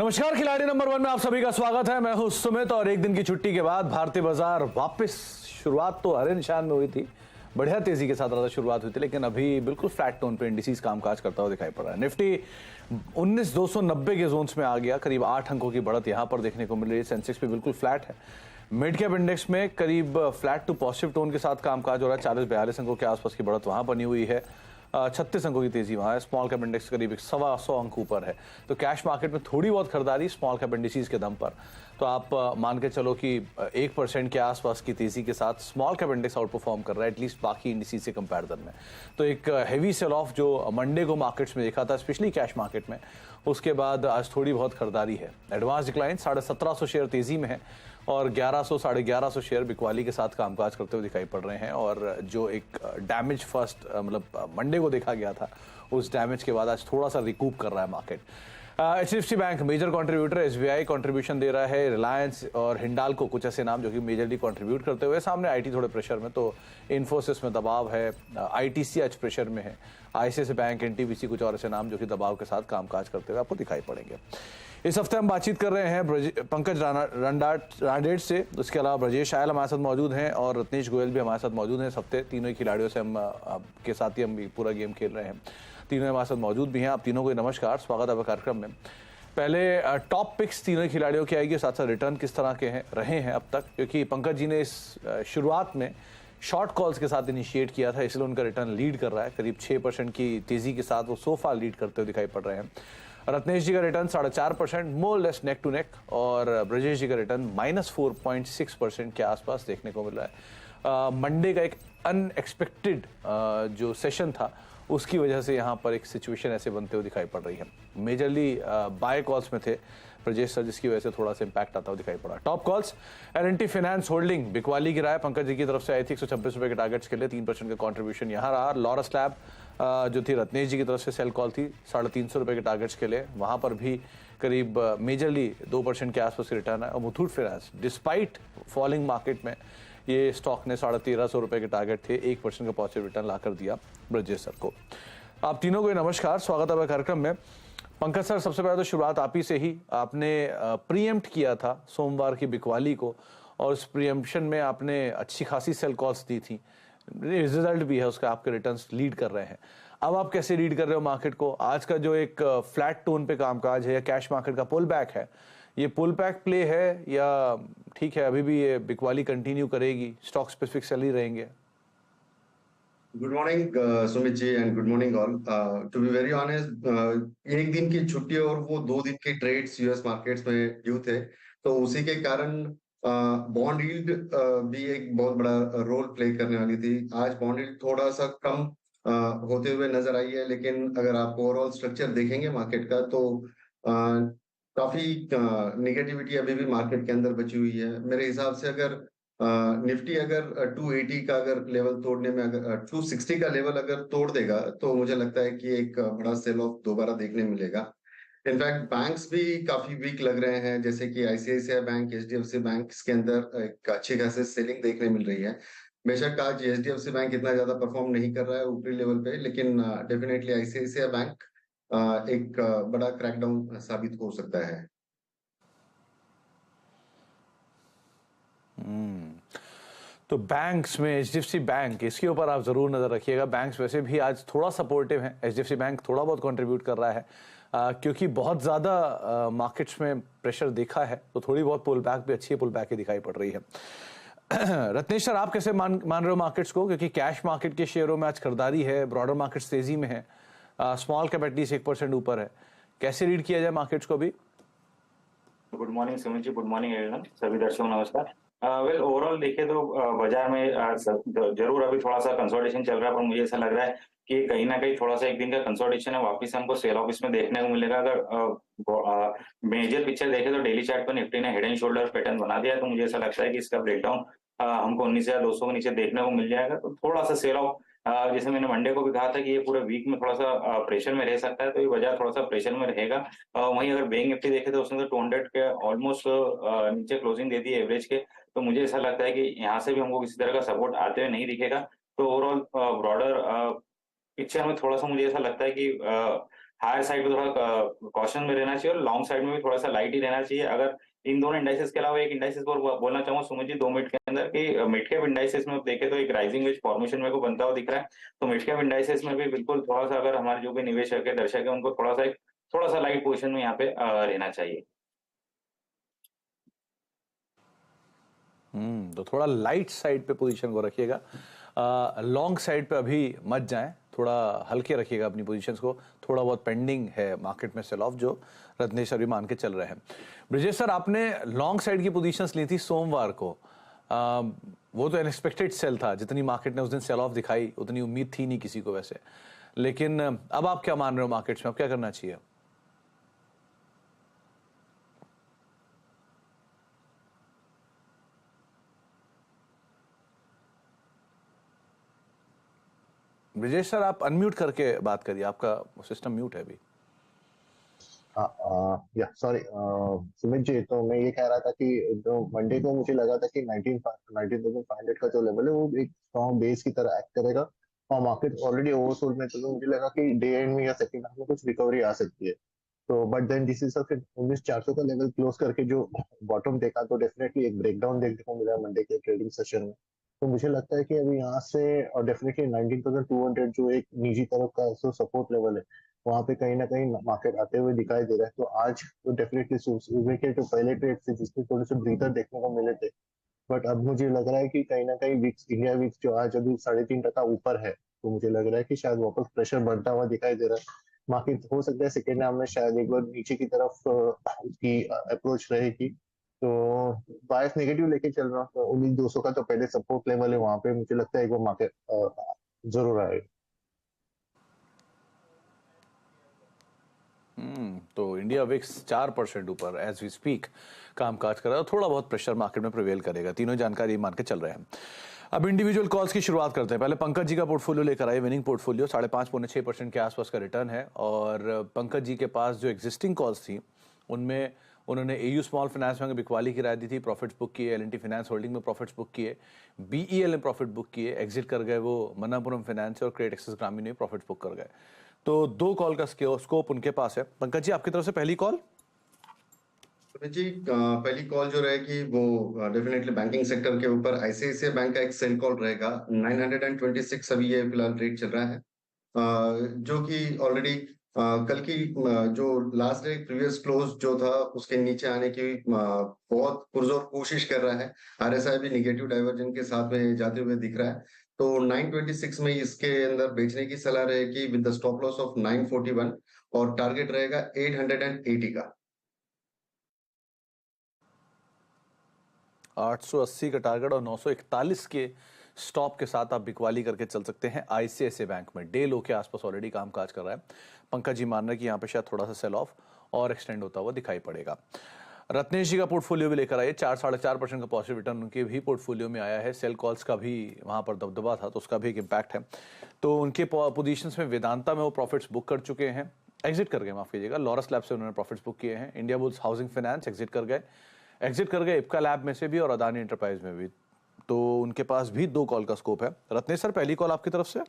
नमस्कार, खिलाड़ी नंबर 1 में आप सभी का स्वागत है। मैं हूं सुमित और एक दिन की छुट्टी के बाद भारतीय बाजार वापस, शुरुआत तो हरे निशान में हुई थी, बढ़िया तेजी के साथ रहा शुरुआत हुई थी, लेकिन अभी बिल्कुल फ्लैट टोन पे इंडिसेस कामकाज करता हुआ दिखाई पड़ रहा है। निफ्टी 19,290 के जोन्स में आ गया, करीब 8 अंकों की बढ़त यहां पर देखने को मिल रही है। सेंसेक्स भी बिल्कुल फ्लैट है। मिड कैप इंडेक्स में करीब फ्लैट टू पॉजिटिव टोन के साथ कामकाज हो रहा है। 40-42 अंकों के आसपास की बढ़त वहां बनी हुई है। 36 अंकों की तेजी वहां है। स्मॉल कैप इंडेक्स करीब 125 अंक ऊपर है। तो कैश मार्केट में थोड़ी बहुत खरीदारी स्मॉल कैप इंडिसेस के दम पर, तो आप मान के चलो कि 1% के आसपास की तेजी के साथ small cap index out perform कर रहा है, एटलीस्ट बाकी इंडिसेस से कंपैरिजन में। तो एक हेवी सेल ऑफ जो मंडे को मार्केट्स में देखा था, स्पेशली कैश मार्केट में, उसके बाद आज थोड़ी बहुत खरीदारी है। एडवांस डिक्लाइन 1750 शेयर तेजी में है और 1100-1150 शेयर बिकवाली के साथ कामकाज करते हुए दिखाई पड़ रहे हैं। और जो एक डैमेज फर्स्ट मतलब मंडे को देखा गया था, उस डैमेज के बाद आज थोड़ा सा रिकूप कर रहा है market. HDFC bank major contributor, SBI contribution दे रहा है, रिलायंस और हिंडाल्को कुछ ऐसे नाम जो कि मेजरली कंट्रीब्यूट करते हुए। सामने IT थोड़े प्रेशर में, तो इन्फोसिस में दबाव है, ITC आज प्रेशर में है, ICICI बैंक, NTPC कुछ और ऐसे नाम जो कि दबाव के साथ कामकाज करते हुए आपको दिखाई पड़ेंगे। इस हफ्ते हम बातचीत कर रहे हैं पंकज राडेट से, उसके अलावा ब्रजेश आयल हमारे साथ मौजूद हैं और रत्नेश गोयल भी हमारे साथ मौजूद हैं। इस हफ्ते तीनों ही खिलाड़ियों से हम के साथ ही हम पूरा गेम खेल रहे हैं। तीनों हमारे साथ मौजूद भी हैं। आप तीनों को नमस्कार, स्वागत है कार्यक्रम में। पहले टॉप पिक्स तीनों खिलाड़ियों की आएगी, साथ साथ रिटर्न किस तरह के रहे हैं अब तक, क्योंकि पंकज जी ने इस शुरुआत में शॉर्ट कॉल्स के साथ इनिशिएट किया था, इसलिए उनका रिटर्न लीड कर रहा है। करीब 6% की तेजी के साथ वो सोफा लीड करते हुए दिखाई पड़ रहे हैं। रत्नेश जी का return 4.5%, more less neck to neck, और ब्रजेश जी का रिटर्न -4.6% के आसपास देखने को मिल रहा है। मंडे का एक अनएक्सपेक्टेड जो सेशन था, उसकी वजह से यहाँ पर एक सिचुएशन ऐसे बनते हुए दिखाई पड़ रही है। मेजरली बाय कॉल्स में थे ब्रजेश सर, जिसकी वजह से थोड़ा सा इंपैक्ट आता हुआ दिखाई पड़ा। Top calls L&T finance holding बिकवाली गिरा है, पंकज जी की तरफ से आई थी 126 रुपए के टारगेट्स के लिए, 3% का कॉन्ट्रीब्यूशन यहाँ रहा। लॉरस लैब जो थी रत्नेश जी की तरफ से सेल कॉल थी 350 रुपए के टारगेट्स के लिए, वहां पर भी करीब मेजरली 2% के आसपास की रिटर्न है। और Muthoot finance despite falling market में ये स्टॉक ने 1350 रुपए के टारगेट थे, 1% का पॉजिटिव रिटर्न लाकर दिया ब्रजेश सर को। आप तीनों को नमस्कार, स्वागत है कार्यक्रम में। पंकज सर, सबसे पहले तो शुरुआत आप ही से ही। आपने प्रीएम्प्ट किया था सोमवार की बिकवाली को, और उस प्रीएम्प्शन में आपने अच्छी खासी सेल कॉल्स दी थी, रिजल्ट भी है उसका, आपके रिटर्न्स लीड कर रहे हैं। अब आप कैसे लीड कर रहे हो मार्केट को? आज का जो एक फ्लैट टोन पे कामकाज है या कैश मार्केट का पुल बैक है, ये पुल बैक प्ले है या ठीक है अभी भी ये बिकवाली कंटिन्यू करेगी, स्टॉक स्पेसिफिक सेल ही रहेंगे? Good morning Sumit ji and good morning all. To be very honest, एक दिन की छुट्टी और वो 2 दिन के ट्रेड्स यूएस मार्केट्स में ड्यू थे, तो उसी के कारण बॉन्ड यील्ड भी एक बहुत बड़ा रोल प्ले करने वाली थी। आज बॉन्ड यील्ड थोड़ा सा कम होते हुए नजर आई है, लेकिन अगर आप ओवरऑल स्ट्रक्चर देखेंगे मार्केट का, तो काफी निगेटिविटी अभी भी मार्केट के अंदर बची हुई है। मेरे हिसाब से अगर निफ्टी अगर 280 का अगर लेवल तोड़ने में, अगर 260 का लेवल अगर तोड़ देगा, तो मुझे लगता है कि एक बड़ा सेल ऑफ दोबारा देखने मिलेगा। इनफैक्ट बैंक्स भी काफी वीक लग रहे हैं, जैसे कि ICICI बैंक, HDFC बैंक के अंदर एक अच्छी खासी सेलिंग देखने मिल रही है। बेशक आज HDFC बैंक इतना ज्यादा परफॉर्म नहीं कर रहा है ऊपरी लेवल पे, लेकिन डेफिनेटली ICICI बैंक एक बड़ा क्रैकडाउन साबित हो सकता है। तो बैंक्स में HDFC बैंक, इसके ऊपर आप जरूर नजर रखिएगा। बैंक्स वैसे भी आज थोड़ा सपोर्टिव है, HDFC बैंक थोड़ा बहुत कंट्रीब्यूट कर रहा है, क्योंकि बहुत ज्यादा मार्केट्स में प्रेशर देखा है, तो थोड़ी बहुत पुल बैक भी, अच्छी पुल बैक ही दिखाई पड़ रही है। रत्नेश सर, आप कैसे मान रहे हो मार्केट्स को? क्योंकि कैश मार्केट के शेयरों में आज खरीदारी है, ब्रॉडर मार्केट्स तेजी में है, स्मॉल कैप एटलीस्ट 1% ऊपर है। कैसे रीड किया जाए मार्केट्स को भी? गुड मॉर्निंग सुमित जी, गुड मॉर्निंग एवरीवन, सभी दर्शकों नमस्कार। वेल ओवरऑल देखें तो बाजार में जरूर अभी थोड़ा सा कंसोलिडेशन चल रहा है, पर मुझे ऐसा लग रहा है कि कहीं ना कहीं थोड़ा सा एक दिन का कंसोलिडेशन है, वापस हमको सेल ऑफ इसमें देखने को मिलेगा। अगर मेजर पिक्चर देखें तो डेली चार्ट पर निफ्टी ने हेड एंड शोल्डर पैटर्न बना दिया, तो मुझे ऐसा लगता है कि इसका ब्रेकडाउन हमको 19,200 के नीचे देखने को मिल जाएगा। तो थोड़ा सा सेल ऑफ, जैसे मैंने मंडे को भी कहा था कि ये पूरे वीक में थोड़ा सा प्रेशर में रह सकता है, तो ये बाजार थोड़ा सा प्रेशर में रहेगा। वहीं अगर बैंक निफ्टी देखे तो उसने तो 200 के ऑलमोस्ट नीचे क्लोजिंग दे दी एवरेज के, तो मुझे ऐसा लगता है कि यहाँ से भी हमको किसी तरह का सपोर्ट आते हुए नहीं दिखेगा। तो ओवरऑल ब्रॉडर पिक्चर में थोड़ा सा मुझे ऐसा लगता है कि हायर साइड पे थोड़ा कॉशन में रहना चाहिए और लॉन्ग साइड में भी थोड़ा सा लाइट ही रहना चाहिए। अगर इन दोनों इंडाइसेस के अलावा एक इंडाइसेस पर बोलना चाहूंगा सुमित जी 2 मिनट के अंदर कि मिड कैप इंडाइसेस में देखें तो एक राइजिंग वेज फॉर्मेशन मेरे को बनता हुआ दिख रहा है। तो मिड कैप इंडाइसेस में भी बिल्कुल थोड़ा सा अगर हमारे जो भी निवेशक है दर्शक है उनको थोड़ा सा लाइट पोजिशन में यहाँ पे रहना चाहिए। तो थोड़ा लाइट साइड पे पोजीशन को रखिएगा, लॉन्ग साइड पे अभी मत जाएं, थोड़ा हल्के रखिएगा अपनी पोजीशंस को। थोड़ा बहुत पेंडिंग है मार्केट में सेल ऑफ जो रत्नेश अभी मान के चल रहे हैं। ब्रिजेश सर, आपने लॉन्ग साइड की पोजीशंस ली थी सोमवार को, वो तो अनएक्सपेक्टेड सेल था, जितनी मार्केट ने उस दिन सेल ऑफ दिखाई उतनी उम्मीद थी नहीं किसी को वैसे। लेकिन अब आप क्या मान रहे हो मार्केट्स में, अब क्या करना चाहिए? ब्रिजेश सर, आप अनम्यूट करके बात करिए, आपका सिस्टम म्यूट है अभी। या सॉरी सुमित जी, तो मैं ये कह रहा था कि जो मंडे को मुझे लगा था कि 19,500 का जो लेवल है वो एक स्ट्रॉन्ग बेस की तरह एक्ट करेगा और मार्केट ऑलरेडी ओवरसोल्ड में, तो मुझे लगा कि डे एंड में या सेकंड हाफ में कुछ रिकवरी आ सकती है। तो बट देन जिस हिसाब से 19,400 का लेवल क्लोज करके जो बॉटम देखा, तो डेफिनेटली एक ब्रेकडाउन देखने को मिला मंडे के ट्रेडिंग सेशन में। तो मुझे लगता है कि अभी यहाँ से और डेफिनेटली 19,200 जो एक निजी तरफ का सपोर्ट लेवल है, वहां पे कहीं ना कहीं मार्केट आते हुए दिखाई दे रहा है। तो आज तो डेफिनेटली सुबह के जो पहले ट्रेड थे जिसमें थोड़े से ब्रीथर देखने को मिले थे, बट अब मुझे लग रहा है कि कहीं ना कहीं विक्स, इंडिया विक्स जो आज अभी 3.5% ऊपर है, तो मुझे लग रहा है कि शायद वापस प्रेशर बढ़ता हुआ दिखाई दे रहा है। मार्केट हो सकता है सेकेंड हाफ में शायद एक बार नीचे की तरफ उसकी अप्रोच रहेगी। तो बायस नेगेटिव लेके चल रहा हूँ, तो 19,200 का तो पहले सपोर्ट लेवल है, वहां पे मुझे लगता है एक बार मार्केट जरूर आएगा। तो इंडिया विक्स 4% ऊपर एज वी स्पीक कामकाज कर रहा है, थोड़ा बहुत प्रेशर मार्केट में प्रिवेल करेगा। तीनों जानकारी मान के चल रहे हैं। अब इंडिविजुअल कॉल्स की शुरुआत करते हैं। पहले पंकज जी का पोर्टफोलियो लेकर आए, विनिंग पोर्टफोलियो 5.5-6% के आसपास का रिटर्न है। और पंकज जी के पास जो एग्जिस्टिंग कॉल्स थी उनमें उन्होंने एयू स्मॉल फाइनेंस बैंक बिकवाली की राय दी थी, प्रॉफिट्स बुक किए, एल&टी फाइनेंस होल्डिंग में प्रॉफिट्स बुक किए, बीईएल में प्रॉफिट बुक किए, एग्जिट कर गए वो मन्नापुरम फाइनेंस और क्रेडिट एक्सेस ग्रामीण में प्रॉफिट्स बुक कर गए। तो 2 कॉल का स्कोप उनके पास है। पंकज जी, आपकी तरफ से पहली कॉल। जी पहली कॉल जो रहेगी वो डेफिनेटली बैंकिंग सेक्टर के ऊपर आईसीआईसीआई बैंक का एक सेल कॉल रहेगा। 926 अभी ये फिलहाल रेट चल रहा है, जो कि ऑलरेडी कल की जो लास्ट डे प्रीवियस क्लोज जो था उसके नीचे आने की बहुत पुरजोर कोशिश कर रहा है। आरएसआई भी निगेटिव डाइवर्जन के साथ में जाते हुए दिख रहा है। तो 926 में इसके अंदर बेचने की सलाह रहेगी with the stop loss of 941 और टारगेट रहेगा 880 का। 880 का टारगेट और 941 के स्टॉप के साथ आप बिकवाली करके चल सकते हैं आईसीआईसीआई बैंक में। डे लो के आसपास ऑलरेडी कामकाज कर रहा है। पंकज जी मान रहे हैं कि यहाँ पे शायद थोड़ा सा सेल ऑफ और एक्सटेंड होता हुआ दिखाई पड़ेगा। रत्नेश जी का पोर्टफोलियो भी लेकर आइए। 4-4.5% का पॉजिटिव रिटर्न उनके भी पोर्टफोलियो में आया है। सेल कॉल्स का भी वहां पर दबदबा था तो उसका भी एक इम्पैक्ट है। तो उनके पोजीशंस में वेदांता में वो प्रॉफिट्स बुक कर चुके हैं, एग्जिट कर गए, माफ कीजिएगा। लॉरस लैब से उन्होंने प्रॉफिट्स बुक किए हैं। India bulls housing finance exit कर गए इप्का लैब में से भी और अदानी एंटरप्राइज में भी। तो उनके पास भी 2 कॉल का स्कोप है। रत्नेश सर, पहली कॉल आपकी तरफ से।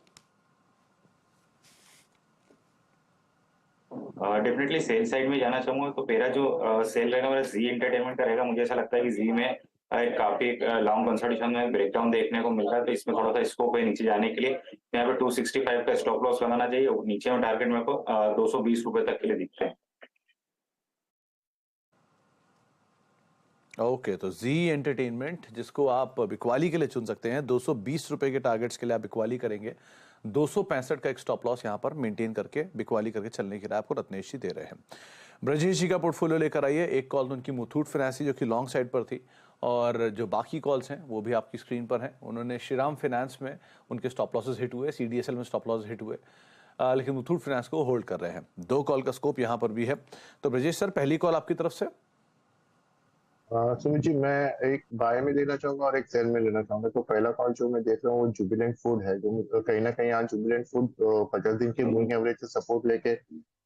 डेफिनेटली सेल साइड में जाना चाहूंगा तो मेरा जो सेल रहेगा मेरा जी एंटरटेनमेंट का रहेगा। मुझे ऐसा लगता है कि जी में काफी लॉन्ग कंसोलिडेशन में ब्रेकडाउन देखने को मिल रहा है, तो इसमें थोड़ा सा स्कोप है नीचे जाने के लिए। यहाँ पे 265 का स्टॉप लॉस लगाना चाहिए। नीचे में टारगेट मेरे को 220 रुपए तक के लिए दिखते हैं। ओके, तो जी एंटरटेनमेंट जिसको आप बिकवाली के लिए चुन सकते हैं, 220 रुपए के टारगेट्स के लिए आप बिकवाली करेंगे। 265 का एक स्टॉप लॉस यहां पर मेंटेन करके बिकवाली करके चलने की राय आपको रत्नेश जी दे रहे हैं। ब्रजेश जी का पोर्टफोलियो लेकर आइए। एक कॉल तो उनकी मुथूट फाइनेंस जो कि लॉन्ग साइड पर थी और जो बाकी कॉल्स हैं वो भी आपकी स्क्रीन पर हैं। उन्होंने श्रीराम फाइनेंस में उनके स्टॉप लॉसेस हिट हुए, सीडीएसएल में स्टॉप लॉस हिट हुए, लेकिन मुथूट फाइनेंस को होल्ड कर रहे हैं। 2 कॉल का स्कोप यहां पर भी है। तो ब्रजेश सर, पहली कॉल आपकी तरफ से। सुमित जी, मैं एक बाय में लेना चाहूंगा और एक सेल में लेना चाहूंगा। तो पहला कॉल जो मैं देख रहा हूँ वो जुबिलेंट फूड है, जो कहीं ना कहीं आज जुबिलेंट फूड 50 दिन के मूविंग एवरेज से सपोर्ट लेके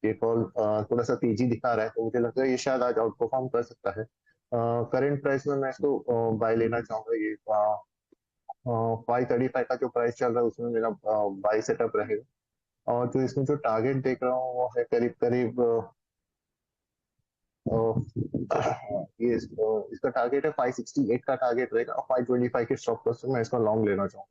ये कॉल थोड़ा सा तेजी दिखा रहा है। तो मुझे लगता है ये शायद आज आउट परफॉर्म कर सकता है। करंट प्राइस में मैं इसको बाय लेना चाहूंगा। ये 535 का जो प्राइस चल रहा है उसमें मेरा बाय सेटअप रहेगा। और जो इसमें जो टारगेट देख रहा हूँ वो है करीब करीब इसका टारगेट है 568 का टारगेट रहेगा और 525 के स्टॉप लॉस से मैं इसका लॉन्ग लेना चाहूँ।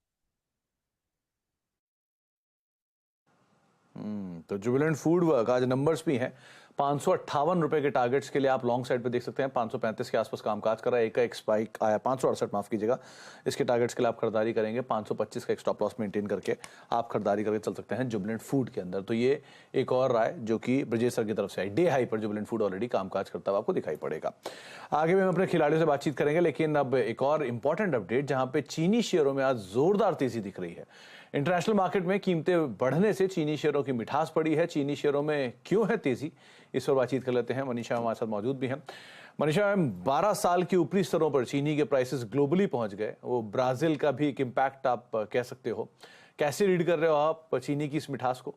तो जुबिलेंट फूड वर्क आज नंबर्स भी हैं। 558 रुपए के टारगेट्स के लिए आप लॉन्ग साइड पे देख सकते हैं। 535 के आसपास कामकाज कर रहा है। एक स्पाइक आया 568, माफ कीजिएगा। इसके टारगेट्स के लिए आप खरीदारी करेंगे। 525 का एक स्टॉप लॉस मेंटेन करके आप खरीदारी करके चल सकते हैं जुबिलेंट फूड के अंदर। तो ये एक और राय जो कि ब्रजेश सर की तरफ से आई। डे हाई पर जुबिलेंट फूड ऑलरेडी कामकाज करता हुआ आपको दिखाई पड़ेगा। आगे भी हम अपने खिलाड़ियों से बातचीत करेंगे, लेकिन अब एक और इंपॉर्टेंट अपडेट जहां पे चीनी शेयरों में आज जोरदार तेजी दिख रही है। इंटरनेशनल मार्केट में कीमतें बढ़ने से चीनी शेयरों की मिठास पड़ी है। चीनी शेयरों में क्यों है तेजी, इस पर बातचीत कर लेते हैं। मनीषा हमारे साथ मौजूद भी हैं। मनीषा मैम, 12 साल के ऊपरी स्तरों पर चीनी के प्राइसेस ग्लोबली पहुंच गए। वो ब्राजील का भी एक इम्पैक्ट आप कह सकते हो। कैसे रीड कर रहे हो आप चीनी की इस मिठास को?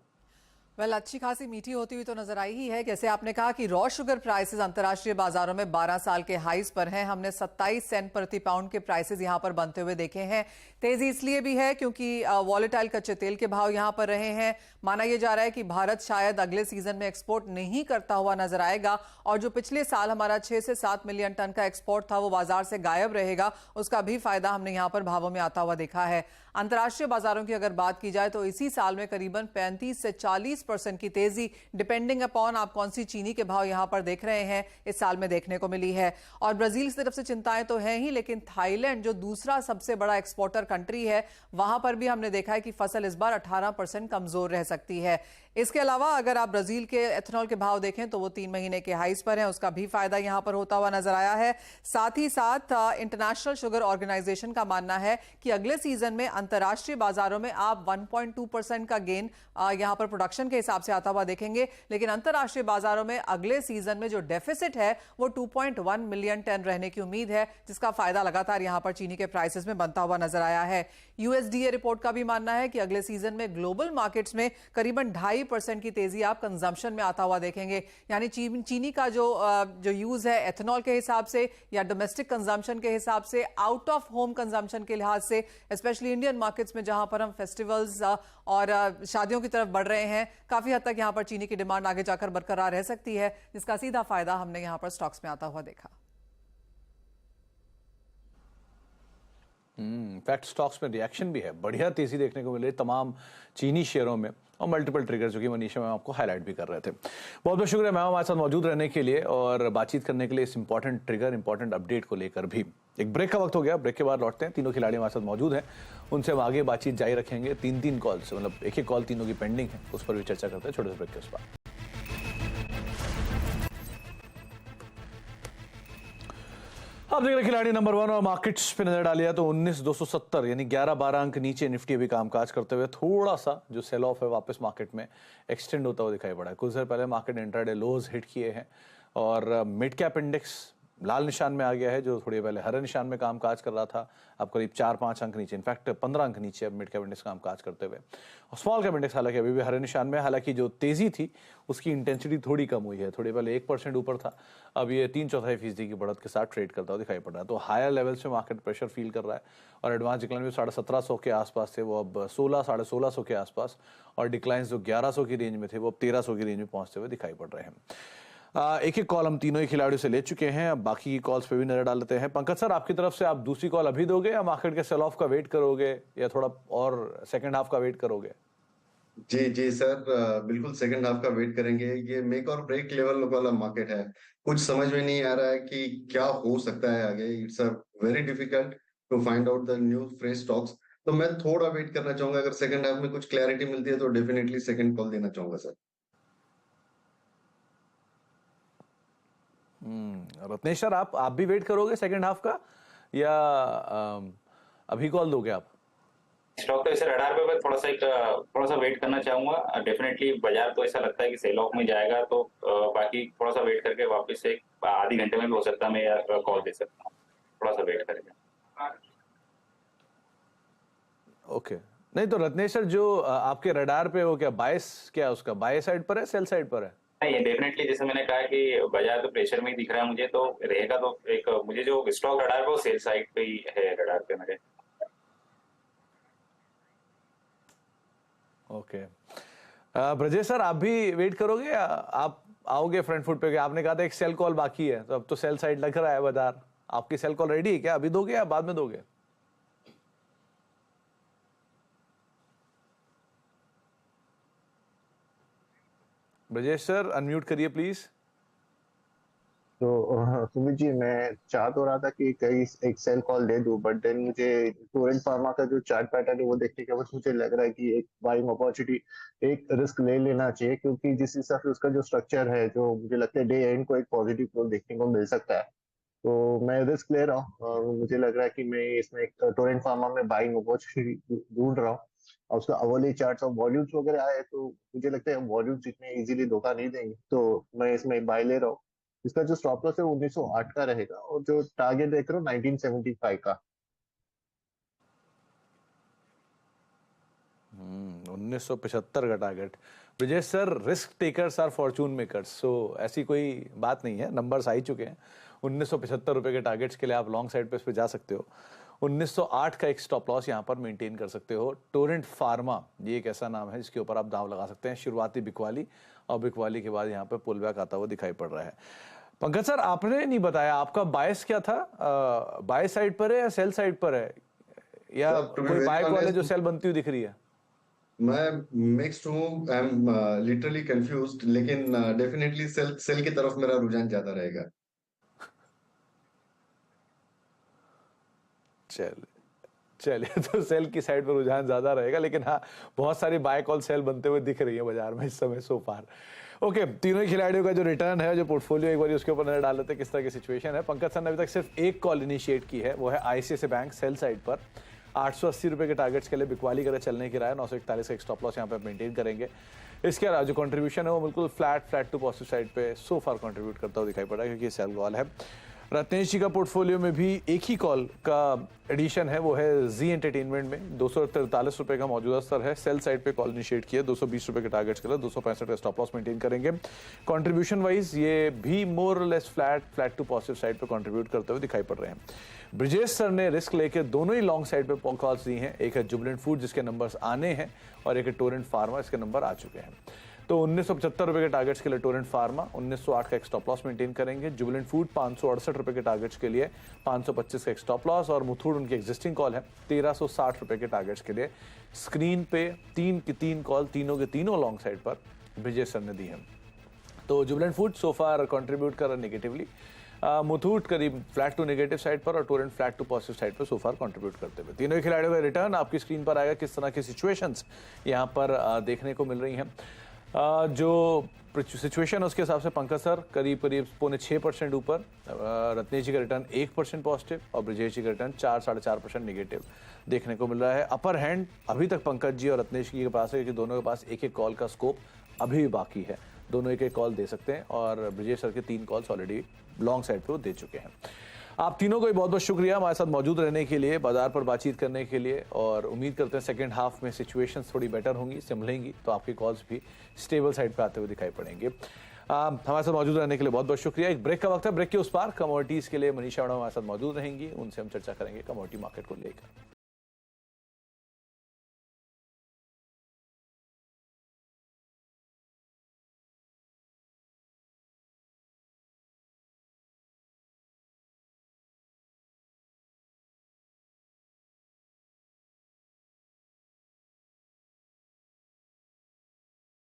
अच्छी खासी मीठी होती हुई तो नजर आई ही है। जैसे आपने कहा कि रॉ शुगर प्राइसेस अंतर्राष्ट्रीय बाजारों में 12 साल के हाईज पर हैं। हमने 27 सेंट प्रति पाउंड के प्राइसेस यहां पर बनते हुए देखे हैं। तेजी इसलिए भी है क्योंकि वॉलेटाइल कच्चे तेल के भाव यहां पर रहे हैं। माना यह जा रहा है कि भारत शायद अगले सीजन में एक्सपोर्ट नहीं करता हुआ नजर आएगा और जो पिछले साल हमारा 6 से 7 मिलियन टन का एक्सपोर्ट था वो बाजार से गायब रहेगा। उसका भी फायदा हमने यहां पर भावों में आता हुआ देखा है। अंतर्राष्ट्रीय बाजारों की अगर बात की जाए तो इसी साल में करीबन 35 से 40% की तेजी, डिपेंडिंग अपॉन आप कौन सी चीनी के भाव यहां पर देख रहे हैं, इस साल में देखने को मिली है। और ब्राजील की तरफ से चिंताएं तो हैं ही, लेकिन थाईलैंड जो दूसरा सबसे बड़ा एक्सपोर्टर कंट्री है, वहां पर भी हमने देखा है कि फसल इस बार 18% कमजोर रह सकती है। इसके अलावा अगर आप ब्राजील के एथेनॉल के भाव देखें तो वो 3 महीने के हाईज पर हैं। उसका भी फायदा यहां पर होता हुआ नजर आया है। साथ ही साथ इंटरनेशनल शुगर ऑर्गेनाइजेशन का मानना है कि अगले सीजन में अंतर्राष्ट्रीय बाजारों में आप 1.2% का गेन यहां पर प्रोडक्शन के हिसाब से आता हुआ देखेंगे, लेकिन अंतर्राष्ट्रीय बाजारों में अगले सीजन में जो डेफिसिट है वो 2.1 मिलियन टन रहने की उम्मीद है, जिसका फायदा लगातार यहां पर चीनी के प्राइसेस में बनता हुआ नजर आया है। यूएसडीए रिपोर्ट का भी मानना है कि अगले सीजन में ग्लोबल मार्केट्स में करीबन 2.5% की तेजी आप कंजम्पशन में आता हुआ देखेंगे। यानी चीनी का जो यूज है एथेनॉल के हिसाब से या डोमेस्टिक कंजम्पशन के हिसाब से, आउट ऑफ होम कंजम्पशन के लिहाज से, स्पेशली इंडियन मार्केट्स में जहां पर हम फेस्टिवल्स और शादियों की तरफ बढ़ रहे हैं, काफी हद तक यहां पर चीनी की डिमांड आगे जाकर बरकरार रह सकती है, जिसका सीधा फायदा हमने यहां पर स्टॉक्स में आता हुआ देखा। फैक्ट स्टॉक्स में रिएक्शन भी है, बढ़िया तेजी देखने को मिल रही तमाम चीनी शेयरों में, और मल्टीपल ट्रिगर जो कि मनीषा मैम आपको हाईलाइट भी कर रहे थे। बहुत बहुत शुक्रिया मैम हमारे साथ मौजूद रहने के लिए और बातचीत करने के लिए इस इंपॉर्टेंट ट्रिगर, इंपॉर्टेंट अपडेट को लेकर भी। एक ब्रेक का वक्त हो गया, ब्रेक के बाद लौटते हैं। तीनों खिलाड़ी हमारे साथ मौजूद हैं, उनसे हम आगे बातचीत जारी रखेंगे। 3 कॉल्स, मतलब एक कॉल तीनों की पेंडिंग है, उस पर भी चर्चा करते हैं छोटे से ब्रेक के उस पर। अब देख रहे खिलाड़ी नंबर 1 और मार्केट्स पे नजर डालिए तो 19,270 यानी 11-12 अंक नीचे निफ्टी अभी कामकाज करते हुए थोड़ा सा जो सेल ऑफ है वापस मार्केट में एक्सटेंड होता हुआ दिखाई पड़ा है। कुछ देर पहले मार्केट इंट्राडे लोज हिट किए हैं और मिड कैप इंडेक्स लाल निशान में आ गया है, जो थोड़ी पहले हरे निशान में कामकाज कर रहा था। अब करीब 4-5 अंक नीचे, इनफैक्ट 15 अंक नीचे अब मिड कैप इंडेक्स कामकाज करते हुए। और स्मॉल कैप इंडेक्स हालांकि अभी भी हरे निशान में, हालांकि जो तेजी थी उसकी इंटेंसिटी थोड़ी कम हुई है। थोड़ी पहले 1% ऊपर था, अब ये 3/4% की बढ़त के साथ ट्रेड करता हुआ दिखाई पड़ रहा है। तो हायर लेवल से मार्केट प्रेशर फील कर रहा है और एडवांस डिक्लाइन भी 1750 के आसपास थे, वो अब 1600-1650 के आसपास, और डिक्लाइन जो 1100 की रेंज में थे वो अब 1300 की रेंज में पहुंचते हुए दिखाई पड़ रहे हैं। एक कॉल हम तीनों ही खिलाड़ियों से ले चुके हैं, अब बाकी की कॉल्स पे भी नजर डाल लेते हैं। पंकज सर, आपकी तरफ से आप दूसरी कॉल अभी दोगे या मार्केट के सेल ऑफ का वेट करोगे या थोड़ा और सेकंड हाफ का वेट करोगे? जी जी सर, बिल्कुल सेकंड हाफ का वेट करेंगे। ये मेक और ब्रेक लेवल वाला मार्केट है, कुछ समझ में नहीं आ रहा है कि क्या हो सकता है आगे। It's a very difficult to find out the new fresh stocks. तो मैं थोड़ा वेट करना चाहूंगा, अगर सेकंड हाफ में कुछ क्लैरिटी मिलती है तो डेफिनेटली सेकंड कॉल देना चाहूंगा सर। रत्नेश सर, आप भी वेट करोगे सेकंड हाफ का या अभी कॉल दोगे आप? स्टॉक तो ऐसे रडार पे मैं थोड़ा सा वेट करना चाहूंगा। डेफिनेटली बाजार तो ऐसा लगता है कि सेल ऑफ में जाएगा, तो बाकी थोड़ा सा वेट करके वापस से आधी घंटे में भी हो सकता है मैं कॉल दे सकता हूँ। थोड़ा सा वेट करेंगे। ओके, नहीं तो रत्नेश सर, जो आपके रडार पे हो, क्या बायस, क्या उसका बाय साइड पर है, सेल साइड पर है? नहीं, डेफिनेटली जैसे मैंने कहा कि बाजार तो प्रेशर में ही दिख रहा है मुझे, तो रहेगा तो एक मुझे जो स्टॉक रडार पे वो सेल साइड पे ही है, रडार पे मेरे। ओके, ब्रजेश सर, आप भी वेट करोगे या आप आओगे फ्रंट फुट पे? आपने कहा था एक सेल कॉल बाकी है, तो अब तो सेल साइड लग रहा है बाजार। आपकी सेल कॉल रेडी है क्या? अभी दोगे या बाद में दोगे? ब्रजेश सर, अनम्यूट करिए प्लीज। तो सुमित जी, मैं चाह तो रहा था कि कई एक सेल कॉल दे दूं, बट देन मुझे टोरेंट फार्मा का जो चार्ट पैटर्न है वो देखने के बाद मुझे लग रहा है कि एक बाइंग अपॉर्चुनिटी, एक रिस्क ले लेना चाहिए, क्योंकि जिस हिसाब से उसका जो स्ट्रक्चर है, जो मुझे लगता है डे एंड को एक पॉजिटिव फ्लो देखने को मिल सकता है। तो मैं रिस्क ले रहा हूँ, और मुझे लग रहा है कि मैं इसमें एक टोरेंट फार्मा में बाइंग अपॉर्चुनिटी ढूंढ रहा हूँ। और उसका अवर्ली चार्ट्स और वॉल्यूम्स वगैरह आए तो मुझे लगता है वॉल्यूम्स इतने इजीली धोखा नहीं देंगे, तो मैं इसमें बाय ले रहा हूँ। इसका जो स्टॉप लॉस है 1908 का रहेगा, और जो टारगेट देख रहा हूँ 1975 का। 1975 का टारगेट। Brajesh sir, risk takers are fortune makers, so ऐसी कोई बात नहीं है, नंबर्स आ ही चुके हैं। 1975 रुपए के टारगेट्स के लिए आप लॉन्ग साइड पे इस पे जा सकते हो। 1908 का एक स्टॉप लॉस यहाँ पर मेंटेन कर सकते हो। टोरेंट फार्मा, ये एक ऐसा नाम है जिसके ऊपर आप दांव लगा सकते हैं। शुरुआती बिकवाली, और बिकवाली के बाद यहाँ पे पुल बैक आता हुआ दिखाई पड़ रहा है। पंकज सर, आपने नहीं बताया आपका बायस क्या था? बाय साइड पर है या सेल साइड पर है, या Sir, to be कोई very बाय कॉल है honest, जो सेल बनती हुई दिख रही है? मैं मिक्स्ड हूँ, आई एम लिटरली कंफ्यूज्ड, लेकिन डेफिनेटली सेल की तरफ मेरा रुझान ज्यादा रहेगा। चलिए तो सेल की साइड पर रुझान ज्यादा रहेगा, लेकिन हाँ, बहुत सारी बाय कॉल सेल बनते हुए दिख रही है बाजार में इस समय सो फार। ओके, तीनों ही खिलाड़ियों का जो रिटर्न है, जो पोर्टफोलियो, एक बार उसके ऊपर नजर डाल लेते हैं किस तरह की सिचुएशन है। पंकज सर ने अभी तक सिर्फ एक कॉल इनिशिएट की है, वो है आईसीआईसीआई बैंक सेल साइड पर 880 रुपए के टारगेट्स के लिए बिकवाली करे चलने की राय। 941 का एक स्टॉप लॉस यहाँ पे मेंटेन करेंगे। इसके अलावा जो कंट्रीब्यूशन है वो बिल्कुल फ्लैट टू पॉजिटिव साइड पे सो फार कंट्रीब्यूट करता हुआ दिखाई पड़ रहा है, क्योंकि सेल कॉल है। रत्नेश जी का पोर्टफोलियो में भी एक ही कॉल का एडिशन है, वो है जी एंटरटेनमेंट में 243 रुपए का मौजूदा स्तर है। सेल साइड पे कॉल इनिशिएट किया 220 रुपए के टारगेट्स के लिए, 265 का स्टॉप लॉस मेंटेन करेंगे। कंट्रीब्यूशन वाइज ये भी more less flat to positive side पे कंट्रीब्यूट करते हुए दिखाई पड़ रहे हैं। ब्रिजेश सर ने रिस्क लेके दोनों ही लॉन्ग साइड पे कॉल्स दी हैं। एक है जुबिलेंट फूड जिसके नंबर्स आने हैं, और एक है टोरेंट फार्मा, इसके नंबर आ चुके हैं। तो 1975 रुपए के टारगेट्स के लिए टोरेंट फार्मा, 1908 का एक स्टॉप लॉस मेंटेन करेंगे। जुबिलेंट फूड 568 रुपए के टारगेट्स के लिए 525 का एक स्टॉप लॉस, और मुथूट उनकी एग्जिस्टिंग कॉल है 1360 रुपए के टारगेट्स के लिए। स्क्रीन पे 3 की 3 कॉल, तीनों के तीनों लॉन्ग साइड पर ब्रिजेश सर ने दी है। तो जुबिलेंट फूड सो फार कंट्रीब्यूट कर रहा है नेगेटिवली, मुथूट करीब फ्लैट टू नेगेटिव साइड पर, और Torrent flat to positive side पर सो फार कंट्रीब्यूट करते हुए। तीनों ही खिलाड़ियों का रिटर्न आपकी स्क्रीन पर आएगा। किस तरह की सिचुएशंस यहाँ पर देखने को मिल रही हैं, जो सिचुएशन है उसके हिसाब से पंकज सर करीब 6.5% ऊपर, रत्नेश जी का रिटर्न 1% पॉजिटिव, और ब्रिजेश जी का रिटर्न 4-4.5% नेगेटिव देखने को मिल रहा है। अपर हैंड अभी तक पंकज जी और रत्नेश जी के पास है, कि दोनों के पास एक एक कॉल का स्कोप अभी भी बाकी है। दोनों एक एक कॉल दे सकते हैं, और ब्रिजेश सर के 3 कॉल्स ऑलरेडी लॉन्ग साइड पे वो दे चुके हैं। आप तीनों को भी बहुत बहुत शुक्रिया हमारे साथ मौजूद रहने के लिए, बाजार पर बातचीत करने के लिए, और उम्मीद करते हैं सेकंड हाफ में सिचुएशंस थोड़ी बेटर होंगी, संभलेंगी, तो आपकी कॉल्स भी स्टेबल साइड पे आते हुए दिखाई पड़ेंगे। हमारे साथ मौजूद रहने के लिए बहुत बहुत शुक्रिया। एक ब्रेक का वक्त है, ब्रेक के उस पार कमोडिटीज के लिए मनीषा हमारे साथ मौजूद रहेंगी, उनसे हम चर्चा करेंगे कमोडिटी मार्केट को लेकर।